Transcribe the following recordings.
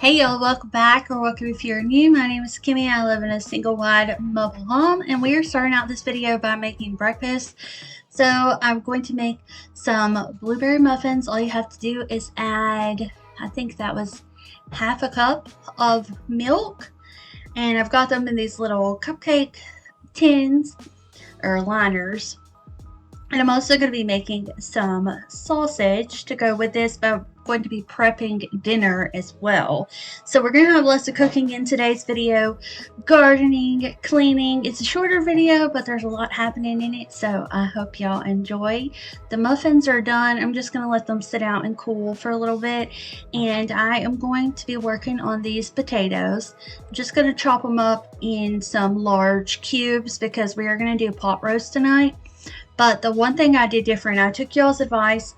Hey y'all, welcome back or welcome if you're new. My name is Kimmy. I live in a single wide mobile home and we are starting out this video by making breakfast. So I'm going to make some blueberry muffins. All you have to do is add, I think that was half a cup of milk, and I've got them in these little cupcake tins or liners. And I'm also going to be making some sausage to go with this, but I'm going to be prepping dinner as well. So we're going to have lots of cooking in today's video, gardening, cleaning. It's a shorter video, but there's a lot happening in it, so I hope y'all enjoy. The muffins are done. I'm just going to let them sit out and cool for a little bit, and I am going to be working on these potatoes. I'm just going to chop them up in some large cubes because we are going to do pot roast tonight. But the one thing I did different, I took y'all's advice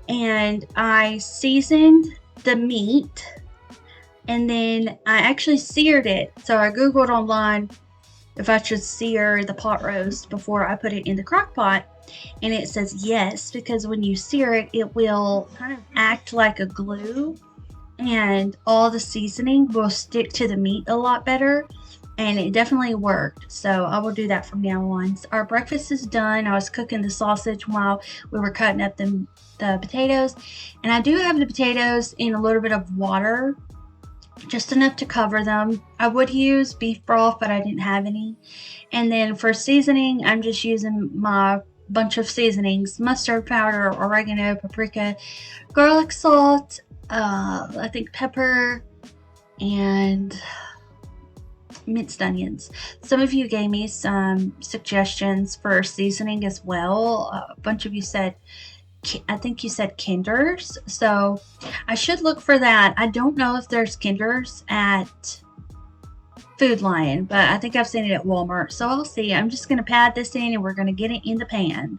and I seasoned the meat and then I actually seared it. So I Googled online if I should sear the pot roast before I put it in the crock pot. And it says yes, because when you sear it, it will kind of act like a glue and all the seasoning will stick to the meat a lot better. And it definitely worked, so I will do that from now on. Our breakfast is done. I was cooking the sausage while we were cutting up the potatoes, and I do have the potatoes in a little bit of water, just enough to cover them. I would use beef broth, but I didn't have any. And then for seasoning, I'm just using my bunch of seasonings: mustard powder, oregano, paprika, garlic salt, I think pepper, and minced onions. Some of you gave me some suggestions for seasoning as well. A bunch of you said, I think you said Kinders, so I should look for that. I don't know if there's Kinders at Food Lion, but I think I've seen it at Walmart, so I'll see. I'm just going to pat this in and we're going to get it in the pan.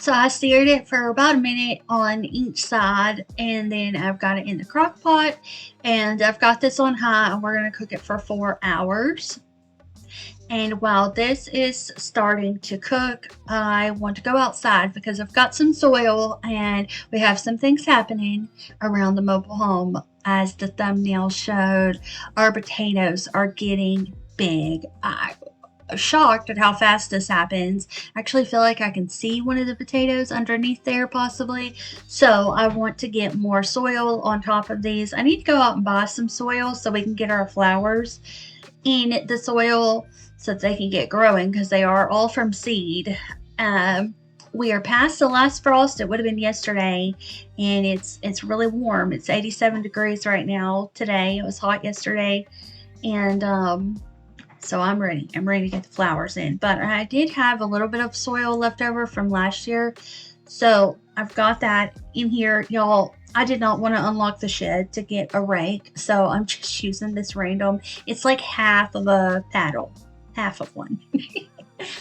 So I seared it for about a minute on each side, and then I've got it in the crock pot, and I've got this on high, and we're going to cook it for 4 hours. And while this is starting to cook, I want to go outside because I've got some soil and we have some things happening around the mobile home. As the thumbnail showed, our potatoes are getting big. I'm shocked at how fast this happens. I actually feel like I can see one of the potatoes underneath there possibly. So I want to get more soil on top of these. I need to go out and buy some soil so we can get our flowers in the soil so that they can get growing, because they are all from seed. We are past the last frost. It would have been yesterday, and it's really warm. It's 87 degrees right now today. It was hot yesterday, and so I'm ready. I'm ready to get the flowers in. But I did have a little bit of soil left over from last year, so I've got that in here. Y'all, I did not want to unlock the shed to get a rake, so I'm just using this random. It's like half of a paddle, half of one.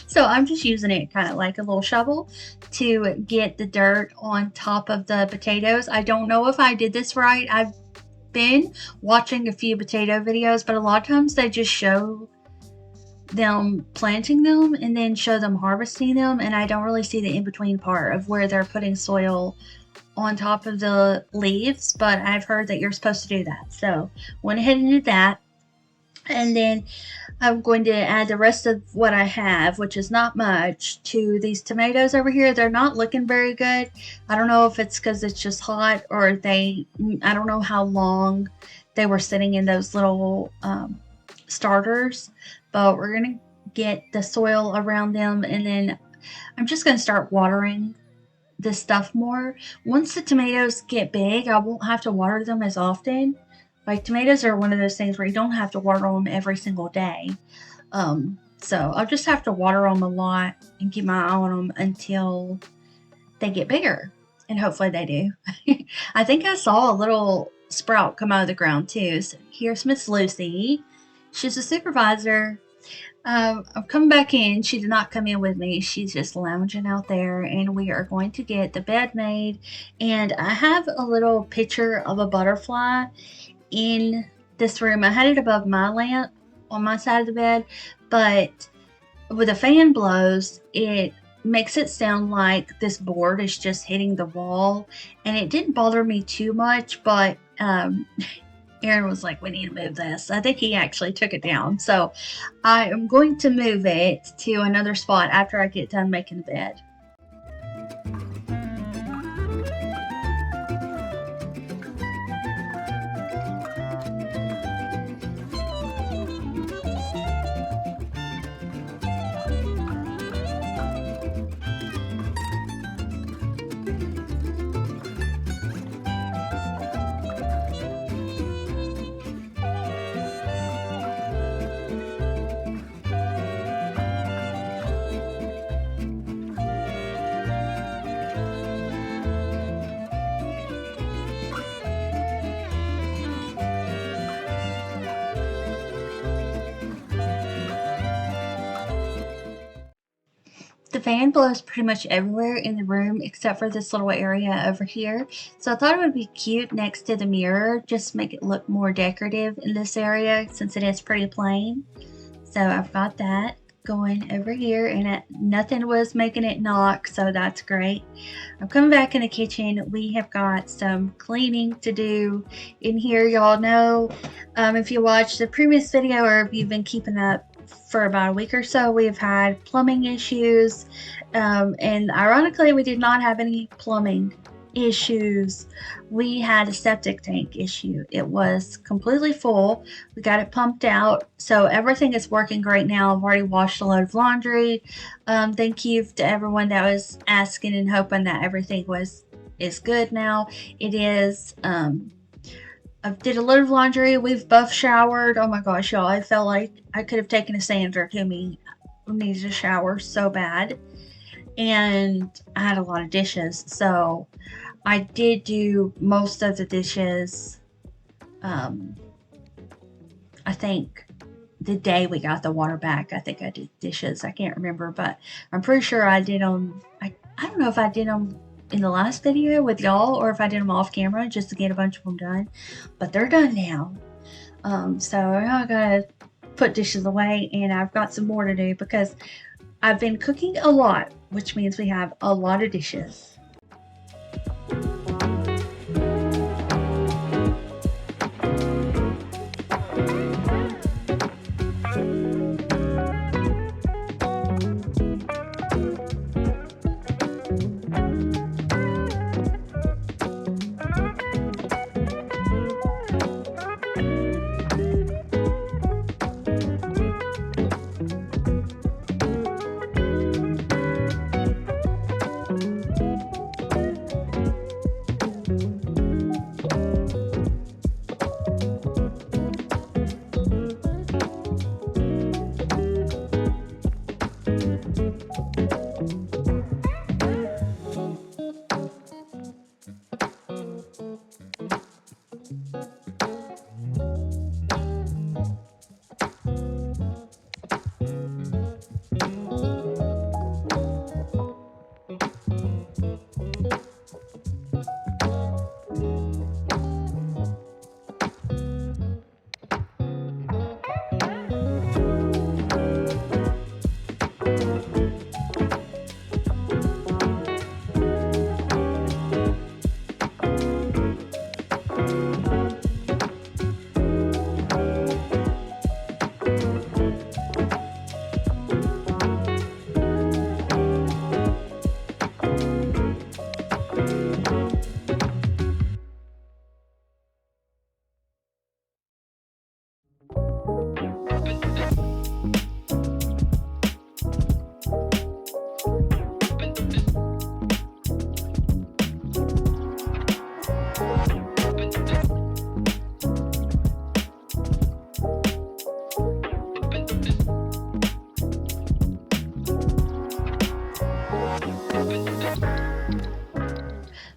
So I'm just using it kind of like a little shovel to get the dirt on top of the potatoes. I don't know if I did this right. I've been watching a few potato videos, but a lot of times they just show them planting them and then show them harvesting them, and I don't really see the in-between part of where they're putting soil on top of the leaves, but I've heard that you're supposed to do that. So went ahead and did that, and then I'm going to add the rest of what I have, which is not much, to these tomatoes over here. They're not looking very good. I don't know if it's because it's just hot or I don't know how long they were sitting in those little starters, but we're going to get the soil around them, and then I'm just going to start watering this stuff more. Once the tomatoes get big, I won't have to water them as often. Like, tomatoes are one of those things where you don't have to water them every single day. So I'll just have to water them a lot and keep my eye on them until they get bigger. And hopefully they do. I think I saw a little sprout come out of the ground too. So here's Miss Lucy. She's a supervisor. I'm coming back in. She did not come in with me. She's just lounging out there, and we are going to get the bed made. And I have a little picture of a butterfly in this room. I had it above my lamp on my side of the bed, but with the fan blows, it makes it sound like this board is just hitting the wall, and it didn't bother me too much, but Aaron was like, we need to move this. I think he actually took it down. So I am going to move it to another spot after I get done making the bed. The fan blows pretty much everywhere in the room except for this little area over here. So I thought it would be cute next to the mirror, just to make it look more decorative in this area since it is pretty plain. So I've got that going over here, and nothing was making it knock, so that's great. I'm coming back in the kitchen. We have got some cleaning to do in here. Y'all know, if you watched the previous video or if you've been keeping up for about a week or so, we've had plumbing issues, and ironically we did not have any plumbing issues. We had a septic tank issue. It was completely full. We got it pumped out, so everything is working great now. I've already washed a load of laundry. Thank you to everyone that was asking and hoping that everything is good now. It is. I did a load of laundry. We've both showered. Oh my gosh, y'all. I felt like I could have taken a Sandra to me. I needed a shower so bad. And I had a lot of dishes. So I did do most of the dishes. I think the day we got the water back, I think I did dishes. I can't remember, but I'm pretty sure I did them. I don't know if I did them in the last video with y'all or if I did them off camera just to get a bunch of them done, but they're done now. So I gotta put dishes away, and I've got some more to do because I've been cooking a lot, which means we have a lot of dishes.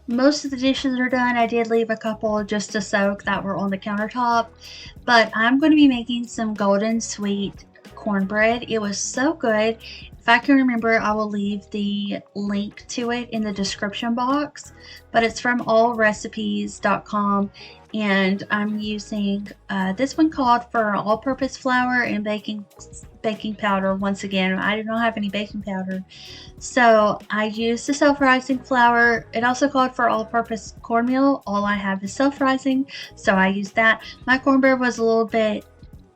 Most of the dishes are done. I did leave a couple just to soak that were on the countertop, but I'm going to be making some golden sweet cornbread. It was so good. If I can remember, I will leave the link to it in the description box, but it's from allrecipes.com, and I'm using this one called for all-purpose flour and baking powder. Once again, I do not have any baking powder, so I used the self-rising flour. It also called for all-purpose cornmeal. All I have is self-rising, so I used that. My cornbread was a little bit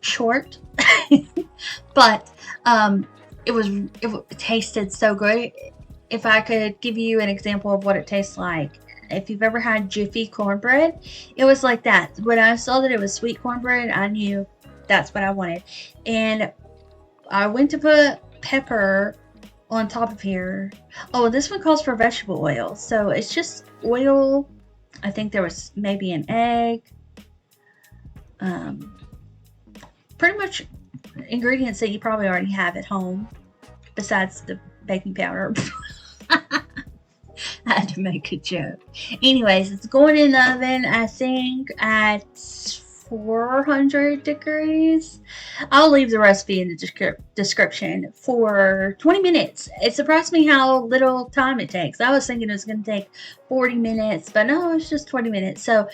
short, but it tasted so good. If I could give you an example of what it tastes like, if you've ever had Jiffy cornbread, it was like that. When I saw that it was sweet cornbread, I knew that's what I wanted. And I went to put pepper on top of here. Oh, this one calls for vegetable oil, so it's just oil. I think there was maybe an egg. Pretty much ingredients that you probably already have at home, besides the baking powder. I had to make a joke. Anyways, it's going in the oven, I think, at 400 degrees. I'll leave the recipe in the description for 20 minutes. It surprised me how little time it takes. I was thinking it was going to take 40 minutes, but no, it's just 20 minutes. So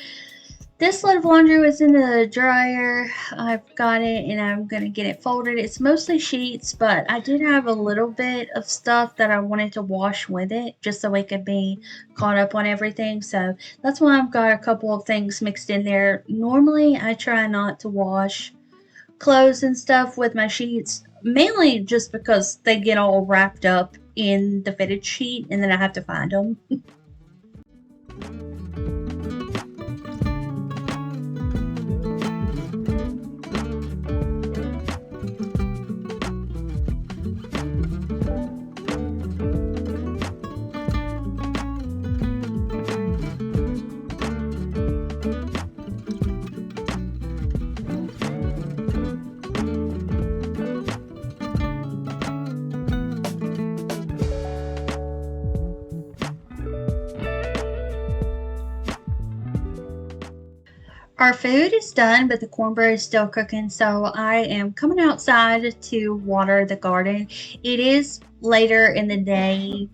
this load of laundry was in the dryer. I've got it and I'm going to get it folded. It's mostly sheets, but I did have a little bit of stuff that I wanted to wash with it just so we could be caught up on everything. So that's why I've got a couple of things mixed in there. Normally, I try not to wash clothes and stuff with my sheets, mainly just because they get all wrapped up in the fitted sheet and then I have to find them. Our food is done, but the cornbread is still cooking, so I am coming outside to water the garden. It is later in the day,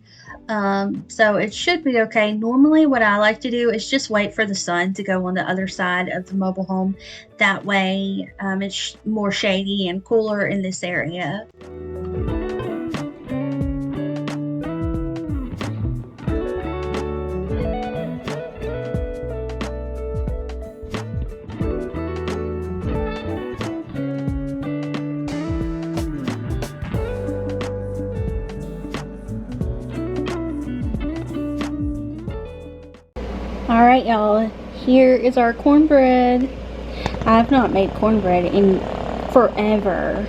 so it should be okay. Normally, what I like to do is just wait for the sun to go on the other side of the mobile home. That way, it's more shady and cooler in this area. Alright, y'all, here is our cornbread. I've not made cornbread in forever.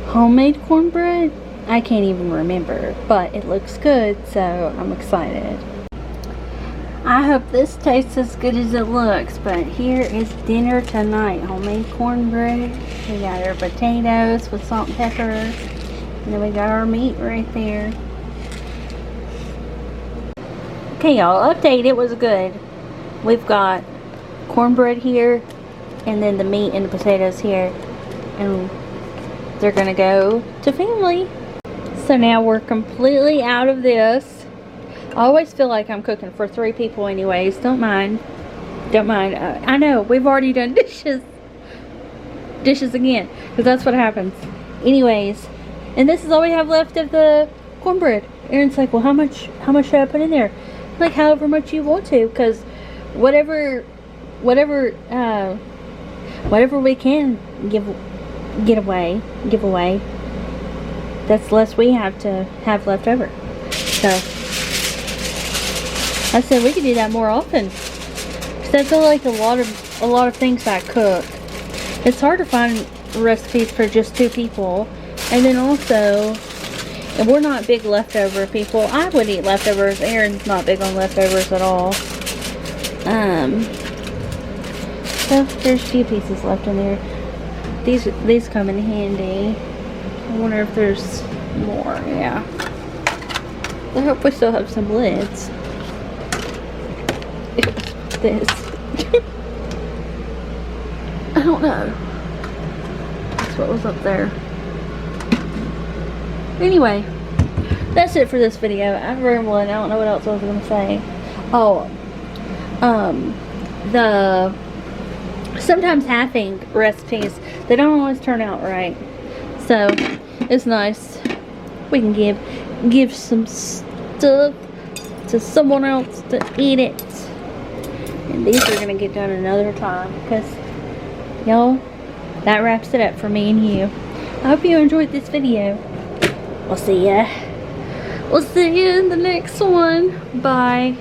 Homemade cornbread? I can't even remember, but it looks good, so I'm excited. I hope this tastes as good as it looks, but here is dinner tonight. Homemade cornbread. We got our potatoes with salt and pepper, and then we got our meat right there. Okay, y'all, update, it was good. We've got cornbread here, and then the meat and the potatoes here, and they're gonna go to family. So now we're completely out of this. I always feel like I'm cooking for 3 people anyways. Don't mind. I know, we've already done dishes again, because that's what happens. Anyways, and this is all we have left of the cornbread. Aaron's like, well, how much should I put in there? Like, however much you want to, because whatever we can give away, that's less we have to have left over. So I said we could do that more often, because I feel like a lot of things I cook, it's hard to find recipes for just 2 people, and then also, and we're not big leftover people. I would eat leftovers. Aaron's not big on leftovers at all. So there's a few pieces left in there. These come in handy. I wonder if there's more. Yeah. I hope we still have some lids. It was this. I don't know. That's what was up there. Anyway, that's it for this video. I'm rambling. I don't know what else I was going to say. Oh, sometimes halving recipes, they don't always turn out right. So, it's nice. We can give some stuff to someone else to eat it. And these are going to get done another time. Because, y'all, that wraps it up for me and you. I hope you enjoyed this video. We'll see ya. We'll see you in the next one. Bye.